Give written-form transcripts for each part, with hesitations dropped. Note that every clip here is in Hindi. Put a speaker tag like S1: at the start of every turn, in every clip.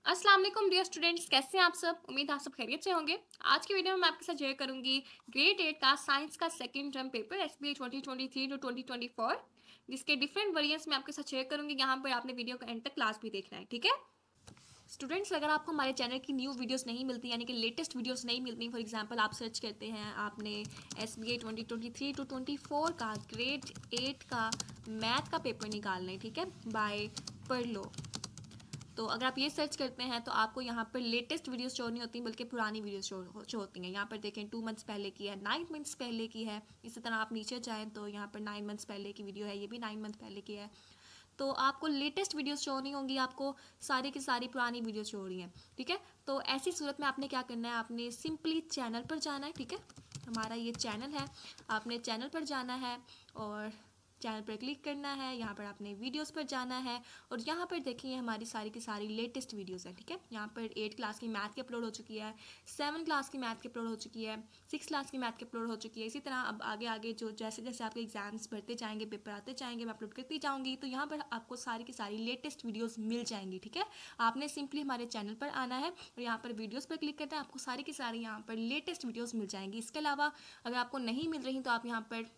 S1: अस्सलाम वालेकुम डियर स्टूडेंट्स, कैसे हैं आप सब। उम्मीद है आप सब खैरियत से होंगे। आज की वीडियो में मैं आपके साथ शेयर करूंगी ग्रेड 8 का साइंस का second term paper SBI 2023 to 2024, जिसके डिफरेंट वेरिएंट्स मैं आपके साथ शेयर करूंगी। यहाँ पर आपने वीडियो को एंड तक क्लास भी देखना है, ठीक है। स्टूडेंट्स, अगर आपको हमारे चैनल की न्यू वीडियोस नहीं मिलती, यानी कि लेटेस्ट वीडियोस नहीं मिलती, फॉर एग्जांपल आप सर्च करते हैं आपने एसबीआई 2023 टू 24 का ग्रेड 8 का मैथ का पेपर निकालना है, ठीक है, बाय परलो। तो अगर आप ये सर्च करते हैं तो आपको यहाँ पर लेटेस्ट वीडियोस शो नहीं होती, बल्कि पुरानी वीडियोस शो होती हैं। यहाँ पर देखें 2 मंथ्स पहले की है, 9 मंथ्स पहले की है। इसी तरह आप नीचे जाएँ तो यहाँ पर 9 मंथ्स पहले की वीडियो है, ये भी 9 मंथ पहले की है। तो आपको लेटेस्ट वीडियोस शो नहीं होंगी, आपको सारी की सारी पुरानी वीडियोस शो हो रही हैं, ठीक है। तो ऐसी सूरत में आपने क्या करना है, आपने सिंपली चैनल पर जाना है, ठीक है। हमारा ये चैनल है, आपने चैनल पर जाना है और चैनल पर क्लिक करना है। यहाँ पर आपने वीडियोस पर जाना है और यहाँ पर देखिए हमारी सारी की सारी लेटेस्ट वीडियोस हैं, ठीक है। यहाँ पर 8 क्लास की मैथ की अपलोड हो चुकी है, 7 क्लास की मैथ की अपलोड हो चुकी है, 6 क्लास की मैथ की अपलोड हो चुकी है। इसी तरह अब आगे आगे जो जैसे जैसे आपके एग्जाम्स बढ़ते जाएंगे, पेपर आते जाएंगे, मैं अपलोड करती जाऊँगी, तो यहाँ पर आपको सारी की सारी लेटेस्ट वीडियोज़ मिल जाएंगी, ठीक है। आपने सिंपली हमारे चैनल पर आना है और यहाँ पर वीडियोज़ पर क्लिक करना है, आपको सारी की सारी यहाँ पर लेटेस्ट वीडियोज़ मिल जाएंगी। इसके अलावा अगर आपको नहीं मिल रही तो आप यहाँ पर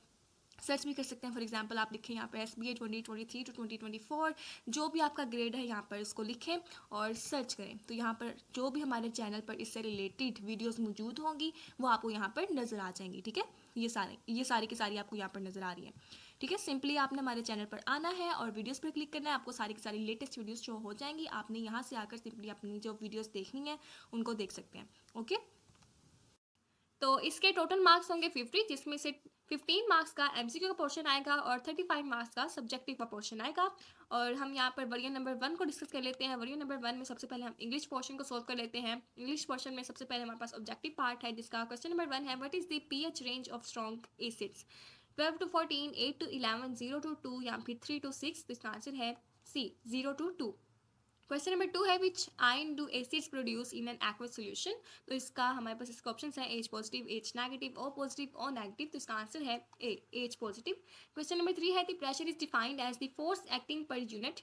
S1: सर्च भी कर सकते हैं। फॉर एग्जांपल आप लिखें यहाँ पर एसबीआई 2023 टू 2024, जो भी आपका ग्रेड है यहाँ पर उसको लिखें और सर्च करें, तो यहाँ पर जो भी हमारे चैनल पर इससे रिलेटेड वीडियोस मौजूद होंगी वो आपको यहाँ पर नज़र आ जाएंगी, ठीक है। ये सारी की सारी आपको यहाँ पर नज़र आ रही है, ठीक है। सिंपली आपने हमारे चैनल पर आना है और वीडियोस पर क्लिक करना है, आपको सारी की सारी लेटेस्ट वीडियोस शो हो जाएंगी। आपने यहाँ से आकर सिंपली अपनी जो वीडियोस देखनी है उनको देख सकते हैं, ओके। तो इसके टोटल मार्क्स होंगे 50, जिसमें से 15 मार्क्स का एमसीक्यू का पोर्शन आएगा और 35 मार्क्स का सब्जेक्टिव का पोर्शन आएगा। और हम यहाँ पर वरियन नंबर 1 को डिस्कस कर लेते हैं। वरियन नंबर 1 में सबसे पहले हम इंग्लिश पोर्शन को सोल्व कर लेते हैं। इंग्लिश पोर्शन में सबसे पहले हमारे पास ऑब्जेक्टिव पार्ट है, जिसका क्वेश्चन नंबर 1 है, what is the pH range of strong acids. 12 to 14, 8 to 11, 0 to 2 या फिर 3 to 6। तो इसका आंसर है सी, 0 to 2। क्वेश्चन नंबर 2 है, which ion do acids produce in an aqueous solution. तो इसका हमारे पास इसके ऑप्शन है H positive, H negative, O positive, O negative. तो इसका आंसर है A, H positive. Question number 3 है, the pressure is defined as the force acting per unit.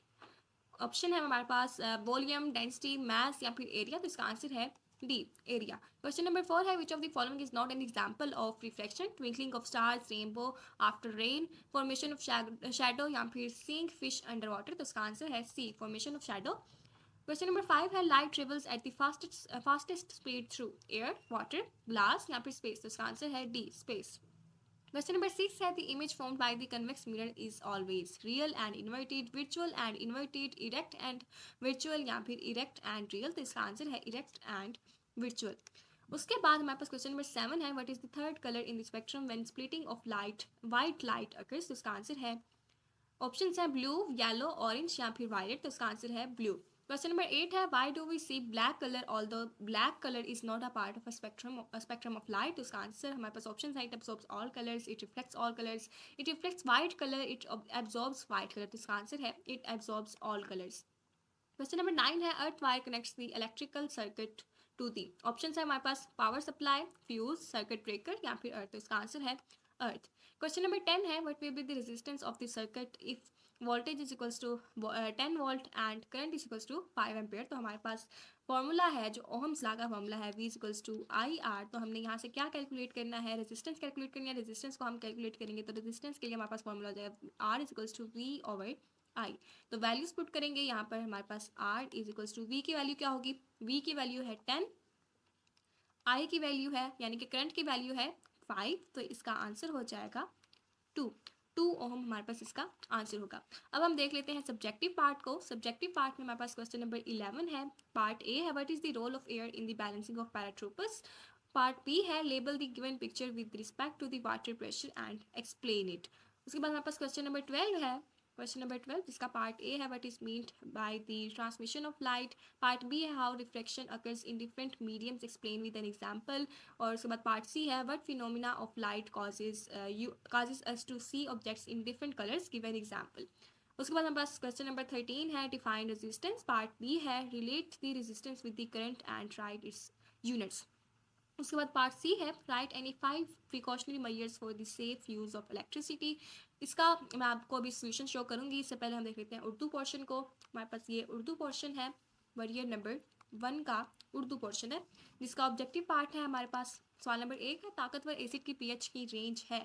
S1: Option है हमारे पास वॉल्यूम, डेंसिटी, मास या फिर एरिया। तो इसका आंसर है डी, एरिया। क्वेश्चन नंबर 4 है, which of the following is not an example of reflection. Twinkling of stars, rainbow after rain, formation of shadow या फिर सीइंग फिश अंडर वाटर। तो इसका आंसर है C, formation of shadow. Question number 5 है, light travels at the fastest speed through air, water, glass या फिर स्पेस। तो इसका आंसर है डी, स्पेस। क्वेश्चन नंबर 6 है, the image formed by the convex mirror is always real and inverted, virtual and inverted, erect and virtual या फिर इरेक्ट एंड रियल। तो इसका आंसर है इरेक्ट एंड वर्चुअल। उसके बाद हमारे पास क्वेश्चन नंबर 7 है, what is the third colour in the spectrum when splitting of light, white light occurs. तो इसका आंसर है, ऑप्शन है ब्लू, येलो, ऑरेंज या फिर वायलेट। तो इसका आंसर है ब्लू। क्वेश्चन नंबर 8 है, why do we see black colour all the black colour is not a part of spectrum of light. तो इसका आंसर हमारे पास ऑप्शन है, it absorbs all colours, it reflects all colours, it reflects white colour, it absorbs white colour. तो इसका आंसर है it absorbs all colours. Question number 9 है, earth wire connects the electrical circuit to the. Option है हमारे पास power supply, fuse, circuit breaker या फिर अर्थ। तो इसका आंसर है अर्थ। क्वेश्चन नंबर 10 है, what will be the resistance of the circuit if voltage is equals to 10 volt and current is equals to 5 ampere. तो हमारे पास फॉर्मूला है, जो ओहम्स लॉ का फॉर्मूला है, V is equals to I R. तो हमने यहाँ से क्या कैलकुलेट करना है, रेजिस्टेंस कैलकुलेट करनी है। रेजिस्टेंस को हम कैलकुलेट करेंगे तो रेजिस्टेंस के लिए हमारे पास फॉर्मूला हो जाएगा R is equals to V over I. तो वैल्यूज पुट करेंगे यहाँ पर, हमारे पास R is equals to V की वैल्यू क्या होगी, V की वैल्यू है 10, I की वैल्यू है यानी कि करंट की वैल्यू है 5। तो इसका आंसर हो जाएगा 2, 2 ओम हमारे पास इसका आंसर होगा। अब हम देख लेते हैं सब्जेक्टिव पार्ट को। सब्जेक्टिव पार्ट में हमारे पास क्वेश्चन नंबर 11 है। पार्ट ए है, what is the role of air in the balancing of paratroopers. Part B है, label the given picture with respect to the water pressure and explain it. उसके बाद हमारे पास क्वेश्चन नंबर 12 है। क्वेश्चन नंबर 12 जिसका पार्ट ए है, what is meant by the transmission of light. Part B है, how reflection occurs in different mediums, explain with an example. और उसके बाद पार्ट सी है, what phenomena of light causes us to see objects in different colors, give an example। उसके बाद हमारे पास क्वेश्चन नंबर 13 है, डिफाइन रेजिस्टेंस। पार्ट बी है, relate the resistance with the current and right it's units. उसके बाद पार्ट सी है, write any 5 precautionary measures for the safe use of electricity. इसका मैं आपको अभी सोल्यूशन शो करूंगी। इससे पहले हम देख लेते हैं उर्दू पोर्शन को। हमारे पास ये उर्दू पोर्शन है। वरियर नंबर 1 का उर्दू पोर्शन है, जिसका ऑब्जेक्टिव पार्ट है हमारे पास। सवाल नंबर 1 है, ताकतवर एसिड की पीएच की रेंज है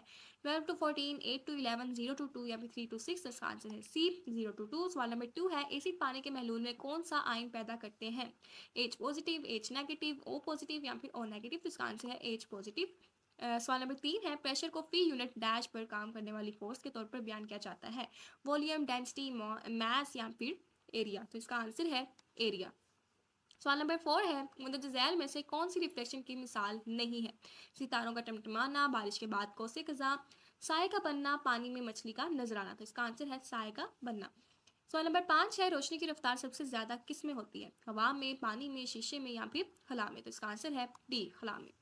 S1: 12 to 14, 8 to 11, 0 to 2 या फिर 3 to 6। इसका आंसर है सी, 0 to 2। सवाल नंबर 2 है, एसिड पानी के महलूल में कौन सा आयन पैदा करते हैं? H positive, H negative, O positive या फिर ओ नेगेटिव। तो इसका आंसर है एच पॉजिटिव। सवाल नंबर 3 है, प्रेशर को फी यूनिट डैश पर काम करने वाली फोर्स के तौर पर बयान किया जाता है? वॉल्यूम, डेंसिटी, मास या फिर एरिया। तो इसका आंसर है एरिया। सवाल नंबर 4 है, मुंदरजा झैल में से कौन सी रिफ्लेक्शन की मिसाल नहीं है? सितारों का टमटमाना, बारिश के बाद कोसे कज़ा, साए का बनना, पानी में मछली का नजर आना। तो इसका आंसर है साए का बनना। सवाल नंबर 5 है, रोशनी की रफ्तार सबसे ज्यादा किस में होती है? हवा में, पानी में, शीशे में या फिर खला में। तो इसका आंसर है डी, खला में।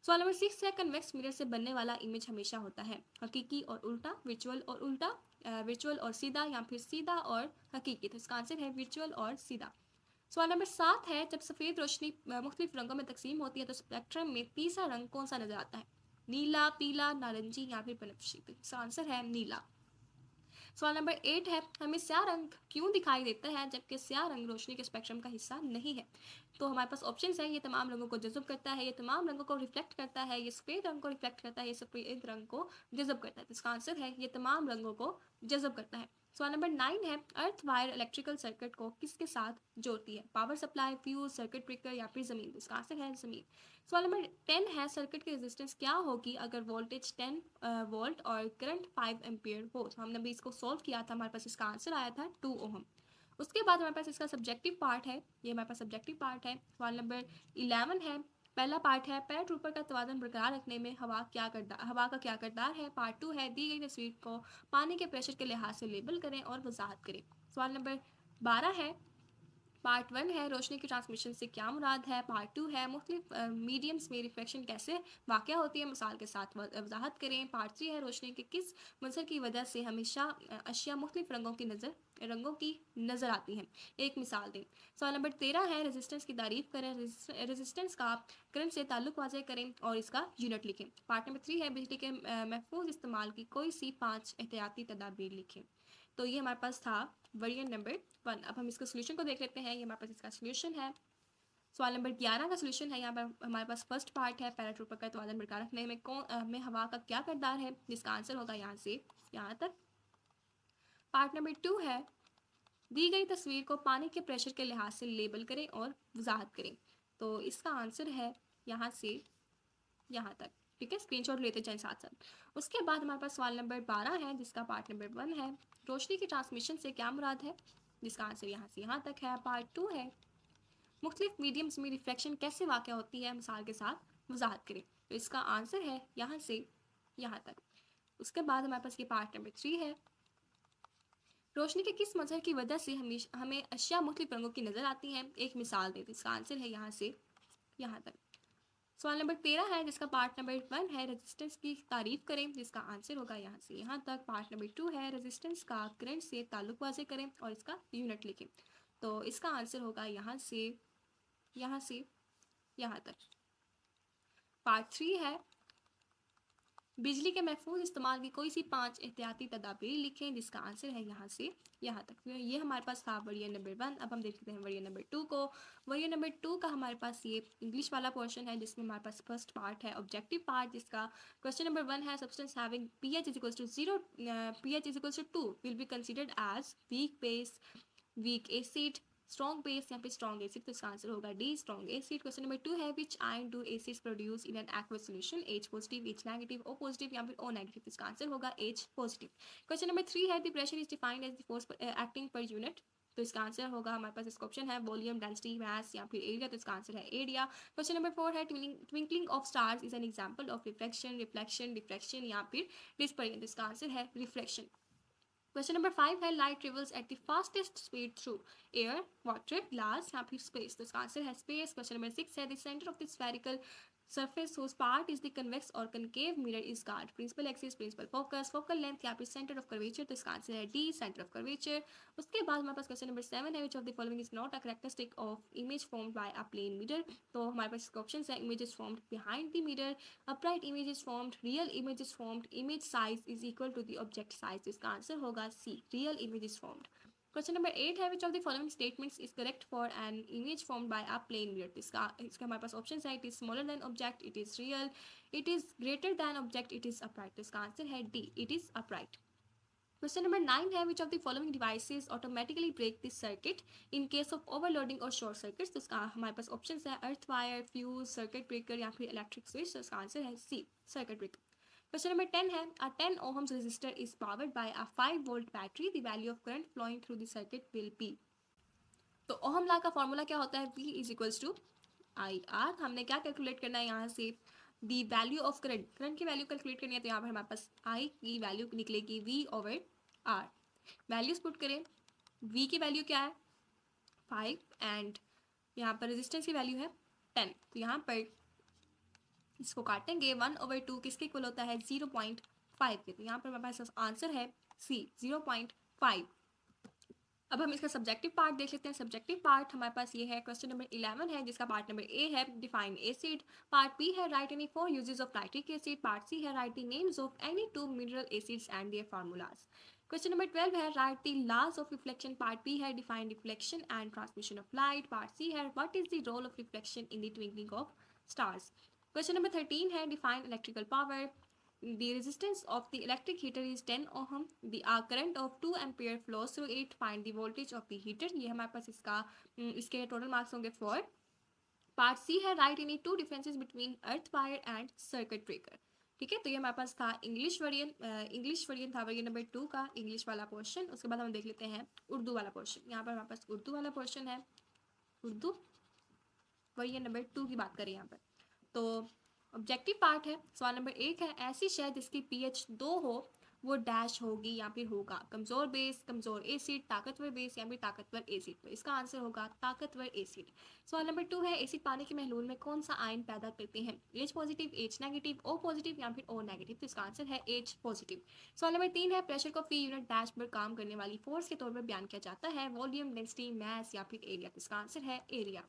S1: सवाल नंबर 6 है, कन्वेक्स मिरर से बनने वाला इमेज हमेशा होता है हकीकी और उल्टा, विजुअल और उल्टा, विजुअल और सीधा या फिर सीधा और हकीकी। तो इसका आंसर है विजुअल और सीधा। सवाल नंबर 7 है, जब सफ़ेद रोशनी मुख्तलिफ रंगों में तकसीम होती है तो स्पेक्ट्रम में तीसरा रंग कौन सा नजर आता है? नीला, पीला, नारंगी या फिर बनफशी। तो इसका आंसर है नीला। सवाल नंबर 8 है, हमें स्याह रंग क्यों दिखाई देता है जबकि स्याह रंग रोशनी के स्पेक्ट्रम का हिस्सा नहीं है? तो हमारे पास ऑप्शन है, ये तमाम रंगों को जज़ब करता है, ये तमाम रंगों को रिफ्लेक्ट करता है, ये सफ़ेद रंग को रिफ्लेक्ट करता है, ये सफ़ेद रंग को जज़ब करता है। तो इसका आंसर है ये तमाम रंगों को जज़ब करता है। सवाल नंबर 9 है, अर्थ वायर इलेक्ट्रिकल सर्किट को किसके साथ जोड़ती है? Power supply, fuse, circuit breaker या फिर ज़मीन। तो इसका आंसर है ज़मीन। सवाल नंबर 10 है, सर्किट की रेजिस्टेंस क्या होगी अगर वोल्टेज 10 वोल्ट और करंट 5 एम्पियर हो? तो हमने भी इसको सॉल्व किया था, हमारे पास इसका आंसर आया था 2 ओहम। उसके बाद हमारे पास इसका सब्जेक्टिव पार्ट है, ये हमारे पास सब्जेक्टिव पार्ट है। सवाल नंबर 11 है, पहला पार्ट है, पैराट्रूपर का तवाज़ुन बरकरार रखने में हवा का क्या किरदार है? पार्ट 2 है, दी गई तस्वीर को पानी के प्रेशर के लिहाज से लेबल करें और वजाहत करें। सवाल नंबर 12 है, पार्ट 1 है, रोशनी की ट्रांसमिशन से क्या मुराद है? पार्ट 2 है, मुख्तलिफ मीडियम्स में रिफ्लेक्शन कैसे वाक़ होती है, मिसाल के साथ वजाहत करें। पार्ट 3 है, रोशनी के किस मंजर की वजह से हमेशा अशिया मुख्तलिफ रंगों की नज़र आती हैं, एक मिसाल दें। सवाल नंबर 13 है, रेजिस्टेंस की तारीफ करें, रेजिस्टेंस का करंट से ताल्लुक वाज़ेह करें और इसका यूनिट लिखें। पार्ट नंबर 3 है, बिजली के महफूज इस्तेमाल की कोई सी 5 एहतियाती तदाबीर लिखें। तो ये हमारे पास था वेरिएंट नंबर 1। अब हम इसका सोल्यूशन को देख लेते हैं, ये हमारे पास इसका सोल्यूशन है। सवाल नंबर 11 का सोल्यूशन है, यहाँ पर हमारे पास फर्स्ट पार्ट है, पैराट्रूपर का तवाज़ुन बरकरार रखने में हवा का क्या किरदार है, जिसका आंसर होगा यहाँ से यहाँ तक। पार्ट नंबर 2 है, दी गई तस्वीर को पानी के प्रेशर के लिहाज से लेबल करें और वजाहत करें। तो इसका आंसर है यहाँ से यहाँ तक। ठीक है, स्क्रीनशॉट लेते जाएं साथ साथ। उसके बाद हमारे पास सवाल नंबर 12 है, जिसका पार्ट नंबर 1 है, रोशनी की ट्रांसमिशन से क्या मुराद है, जिसका आंसर यहाँ से यहाँ तक है। पार्ट 2 है, मुख्तलिफ मीडियम्स में रिफ्लेक्शन कैसे वाक़ होती है, मिसाल के साथ वजाहत करें। तो इसका आंसर है यहाँ से यहाँ तक। उसके बाद हमारे पास ये पार्ट नंबर 3 है, रोशनी के किस मजहर की वजह से हमें अशिया मुख्तलिफ रंगों की नज़र आती हैं, एक मिसाल दें। तो इसका आंसर है यहाँ से यहाँ तक। सवाल नंबर 13 है, जिसका पार्ट नंबर 1 है, रेजिस्टेंस की तारीफ करें, जिसका आंसर होगा यहाँ से यहाँ तक। पार्ट नंबर 2 है, रेजिस्टेंस का करंट से ताल्लुक वाज़ेह करें और इसका यूनिट लिखें। तो इसका आंसर होगा यहाँ से यहाँ तक। पार्ट 3 है, बिजली के महफूज इस्तेमाल की कोई सी 5 एहतियाती तदाबीर लिखें, जिसका आंसर है यहाँ से यहाँ तक। तो ये हमारे पास था वेरिएंट नंबर 1। अब हम देखते हैं वेरिएंट नंबर 2 को। वेरिएंट नंबर 2 का हमारे पास ये इंग्लिश वाला पोर्शन है, जिसमें हमारे पास फर्स्ट पार्ट है, ऑब्जेक्टिव पार्ट, जिसका क्वेश्चन नंबर 1 है, substance having pH is equals to 0, pH is equals to 2 will be considered as weak base, weak acid, strong base या फिर स्ट्रॉन्ग एसिड। तो इसका आंसर होगा D, strong acid. Question number 2 है, which ion do acids produce in an aqueous solution? H positive, H negative, O positive या फिर ओ नेगेटिव। इसका आंसर होगा एच पॉजिटिव। क्वेश्चन नंबर 3 है, the pressure is defined as the force acting per unit. तो इसका आंसर होगा, हमारे पास इसका ऑप्शन है वॉल्यूम, डेंसिटी, मास या फिर एरिया। तो इसका आंसर है एरिया। क्वेश्चन नंबर 4 है, twinkling of stars is an example of reflection या फिर डिस्पर्जन। तो इसका आंसर है रिफ्लेक्शन। क्वेश्चन नंबर 5 है, light travels at the fastest speed through air, water, glass या फिर स्पेस। तो इसका आंसर है स्पेस। क्वेश्चन नंबर 6 है, the centre of the spherical surface whose part is the convex or concave mirror is called principal axis, principal focus, focal length या फिर center of curvature। तो इसका आंसर है डी, center of curvature। उसके बाद हमारे पास क्वेश्चन नंबर 7 है, which of the following is not a characteristic of image formed by a plane mirror। तो हमारे पास इसके ऑप्शन है, images formed behind the mirror, upright images formed, real images formed, image size is equal to the object size। तो इसका आंसर होगा C, real images formed। Question number 8 है, which of the following statements is correct for an image formed by a plane mirror. इसका हमारे पास ऑप्शन है, it is smaller than object, it is real, it is greater than object, it is upright. तो इसका आंसर है D, it is upright. Question number 9 है, which of the following devices automatically break this circuit in case of overloading और शॉर्ट सर्किट। तो इसका हमारे पास ऑप्शन है, earth wire, fuse, circuit breaker या फिर इलेक्ट्रिक स्विच। तो इसका आंसर है सी, सर्किट ब्रेकर। Question number 10 है, a 10 ohms resistor is powered by a 5 volt battery. The value of current flowing through the circuit will be। तो ओहम लॉ का फॉर्मूला क्या होता है, V is equals to I R. हमने क्या कैलकुलेट करना है यहाँ से, the value of current, current की वैल्यू कैलकुलेट करनी है। तो यहाँ पर हमारे पास आई की वैल्यू निकलेगी V over R. Values put करें, V की वैल्यू क्या है 5 एंड यहाँ पर रेजिस्टेंस की वैल्यू है 10। तो यहाँ पर इसको काटेंगे, 1/2 किसके इक्वल होता है 0.5 के। तो यहाँ पर हमारे पास आंसर है सी, 0.5। अब हम इसका सब्जेक्टिव पार्ट देख लेते हैं। सब्जेक्टिव पार्ट हमारे पास ये है, क्वेश्चन नंबर 11 है जिसका पार्ट नंबर ए है, डिफाइन एसिड। पार्ट बी है, write any 4 uses of nitric acid. Part C है, write the names of any 2 mineral acids and their formulas. Question number 12 है, write the laws of reflection. Part B है, define reflection and transmission of light. Part C है, what is the role of reflection in the twinkling of stars. Question number 13 है, define electrical power. The resistance of the electric heater is 10 ohm. The current of 2 ampere flows through it. Find the voltage of the heater. ये हमारे पास इसके टोटल मार्क्स होंगे 4। पार्ट सी है, write any 2 differences between earth wire and circuit breaker. ठीक है, तो ये हमारे पास था इंग्लिश वर्जन था वर्जन नंबर 2 का इंग्लिश वाला पोर्शन। उसके बाद हम देख लेते हैं उर्दू वाला पोर्शन। यहाँ पर हमारे पास उर्दू वाला पोर्शन है, उर्दू वर्जन नंबर 2 की बात करें यहाँ पर। तो ऑब्जेक्टिव पार्ट है, सवाल नंबर 1 है, ऐसी शय जिसकी pH 2 हो वो डैश होगी या फिर होगा, कमजोर बेस, कमजोर एसिड, ताकतवर बेस या फिर ताकतवर एसिड। तो इसका आंसर होगा ताकतवर एसिड। सवाल नंबर 2 है, एसिड पानी के महलूल में कौन सा आयन पैदा करते हैं, H positive, H negative, O positive या फिर O नेगेटिव। तो इसका आंसर है H पॉजिटिव। सवाल नंबर 3 है, प्रेशर को फी यूनिट डैश पर काम करने वाली फोर्स के तौर पर बयान किया जाता है, वॉल्यूम, डेंसिटी, मास या फिर एरिया। तो इसका आंसर है एरिया।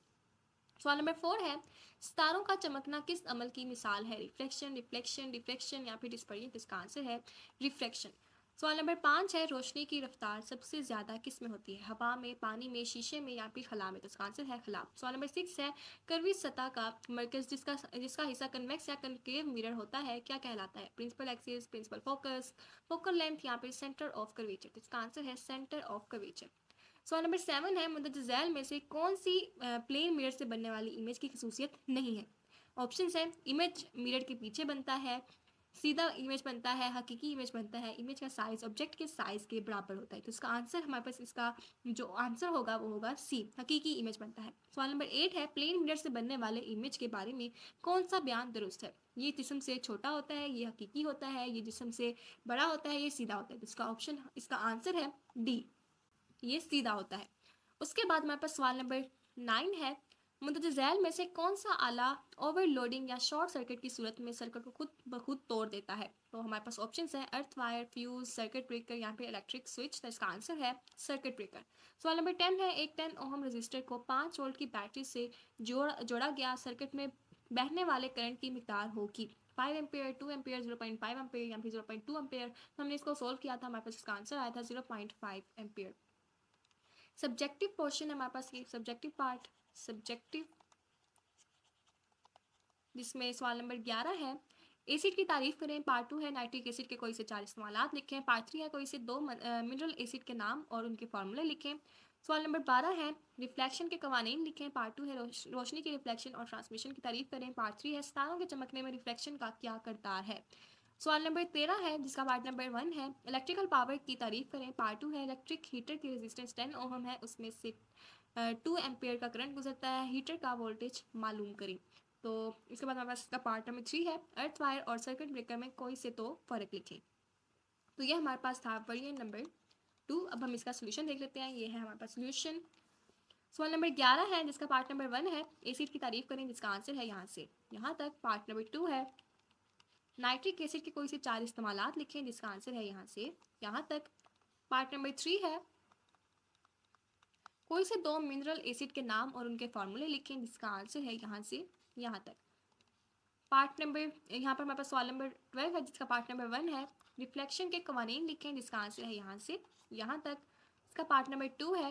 S1: सवाल नंबर 4 है, सितारों का चमकना किस अमल की मिसाल है, रिफ्लेक्शन, रिफ्लेक्शन, डिफ्रेक्शन या फिर डिस्पर्जन। इसका आंसर है रिफ्लेक्शन। सवाल नंबर 5 है, रोशनी की रफ्तार सबसे ज्यादा किस में होती है, हवा में, पानी में, शीशे में या फिर खला में। तो इसका आंसर है खला। सवाल नंबर 6 है, कर्वी सतह का मरकज जिसका हिस्सा कन्वेक्स या कनकेव मिरर होता है क्या कहलाता है, principal axis, principal focus, focal length या फिर सेंटर ऑफ कर्वेचर। तो इसका आंसर है सेंटर ऑफ कर्वेचर। सवाल नंबर 7 है, मुंदरज झैल में से कौन सी प्लेन मिरर से बनने वाली इमेज की खसूसियत नहीं है। ऑप्शंस है, इमेज मिरर के पीछे बनता है, सीधा इमेज बनता है, हकीकी इमेज बनता है, इमेज का साइज ऑब्जेक्ट के साइज के बराबर होता है। तो इसका आंसर हमारे पास, इसका जो आंसर होगा वो होगा सी, हकीकी इमेज बनता है। सवाल नंबर 8 है, प्लेन मिरर से बनने वाले इमेज के बारे में कौन सा बयान दुरुस्त है, ये जिस्म से छोटा होता है, ये हकीकी होता है, ये जिस्म से बड़ा होता है, ये सीधा होता है। तो इसका ऑप्शन, इसका आंसर है डी, ये सीधा होता है। उसके बाद हमारे पास सवाल नंबर 9 है, मुंदरज झैल में से कौन सा आला ओवरलोडिंग या शॉर्ट सर्किट की सूरत में सर्किट को खुद ब खुद तोड़ देता है। तो हमारे पास ऑप्शंस है, earth wire, fuse, circuit breaker या फिर इलेक्ट्रिक स्विच। तो इसका आंसर है सर्किट ब्रेकर। सवाल नंबर 10 है, एक 10 ओहम रजिस्टर को 5 वोल्ट की बैटरी से जोड़ा गया सर्किट में बहने वाले करंट की मिकदार होगी, 5 एम्पेयर, 2 एम्पेयर, 0.5 एम्पेयर या फिर 0.2 एम्पेयर। तो हमने इसको सोल्व किया था, हमारे पास इसका आंसर आया था 0.5 एम्पेयर। सब्जेक्टिव पोर्शन है हमारे पास, ये सब्जेक्टिव पार्ट, सब्जेक्टिव, जिसमें सवाल नंबर 11 है, एसिड की तारीफ करें। पार्ट 2 है, नाइट्रिक एसिड के कोई से 4 इस्तेमालात लिखें। पार्ट 3 है, कोई से 2 मिनरल एसिड के नाम और उनके फार्मूले लिखें। सवाल नंबर 12 है, रिफ्लेक्शन के कवानीन लिखें। पार्ट 2 है, रोशनी की रिफ्लेक्शन और ट्रांसमिशन की तारीफ करें। पार्ट 3 है, सितारों के चमकने में रिफ्लेक्शन का क्या करदार है। सवाल नंबर 13 है, जिसका पार्ट नंबर 1 है, इलेक्ट्रिकल पावर की तारीफ करें। पार्ट 2 है, इलेक्ट्रिक हीटर की रेजिस्टेंस 10 ओहम है, उसमें से 2 एम्पेयर का करंट गुजरता है, हीटर का वोल्टेज मालूम करें। तो इसके बाद हमारे पास इसका पार्ट नंबर 3 है, अर्थ वायर और सर्किट ब्रेकर में कोई से तो फर्क लिखें। तो ये हमारे पास था वर्जन नंबर 2। अब हम इसका सोल्यूशन देख लेते हैं, ये है हमारे पास सोल्यूशन। सवाल नंबर 11 है, जिसका पार्ट नंबर 1 है, एसिड की तारीफ करें, जिसका आंसर है यहाँ से यहाँ तक। पार्ट नंबर 2 है, नाइट्रिक एसिड के कोई से 4 इस्तेमालात लिखें, जिसका आंसर है यहाँ से यहाँ तक। पार्ट नंबर 3 है, कोई से 2 मिनरल एसिड के नाम और उनके फार्मूले लिखें, जिसका आंसर है यहाँ से यहाँ तक। पार्ट नंबर, यहाँ पर हमारे पास सवाल नंबर 12 है, जिसका पार्ट नंबर 1 है, रिफ्लेक्शन के कवानीन लिखें, जिसका आंसर है यहाँ से यहाँ तक। इसका पार्ट नंबर 2 है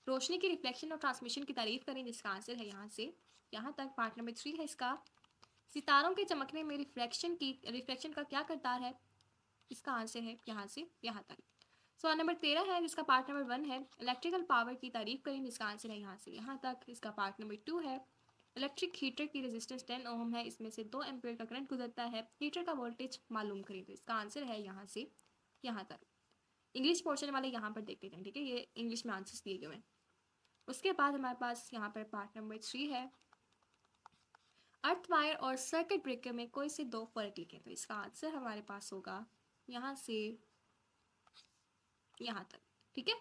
S1: रोशनी की रिफ्लेक्शन और ट्रांसमिशन की तारीफ करें, जिसका आंसर है यहाँ से यहाँ तक। पार्ट नंबर 3 है इसका सितारों के चमकने में रिफ्लेक्शन का क्या करतार है, इसका आंसर है यहाँ से यहाँ तक। सवाल नंबर 13 है जिसका पार्ट नंबर 1 है इलेक्ट्रिकल पावर की तारीफ करें, जिसका आंसर है यहाँ से यहाँ तक। इसका पार्ट नंबर 2 है इलेक्ट्रिक हीटर की रेजिस्टेंस 10 ओम है, इसमें से 2 एम्पीयर का करंट गुजरता है, हीटर का वोल्टेज मालूम करें, तो इसका आंसर है यहाँ से यहाँ तक। इंग्लिश पोर्शन वाले यहाँ पर देखते हैं, ठीक है, ये इंग्लिश में आंसर्स दिए गए हैं। उसके बाद हमारे पास यहाँ पर पार्ट नंबर 3 है अर्थ वायर और सर्किट ब्रेकर में कोई से दो फर्क लिखें, तो इसका आंसर हमारे पास होगा यहाँ से यहाँ तक, ठीक है।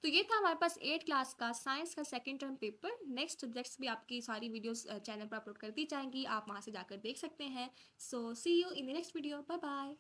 S1: तो ये था हमारे पास 8 क्लास का साइंस का second term paper. Next subjects भी आपकी सारी वीडियोस चैनल पर अपलोड कर दी जाएंगी, आप वहाँ से जाकर देख सकते हैं। So see you in the next video, bye bye.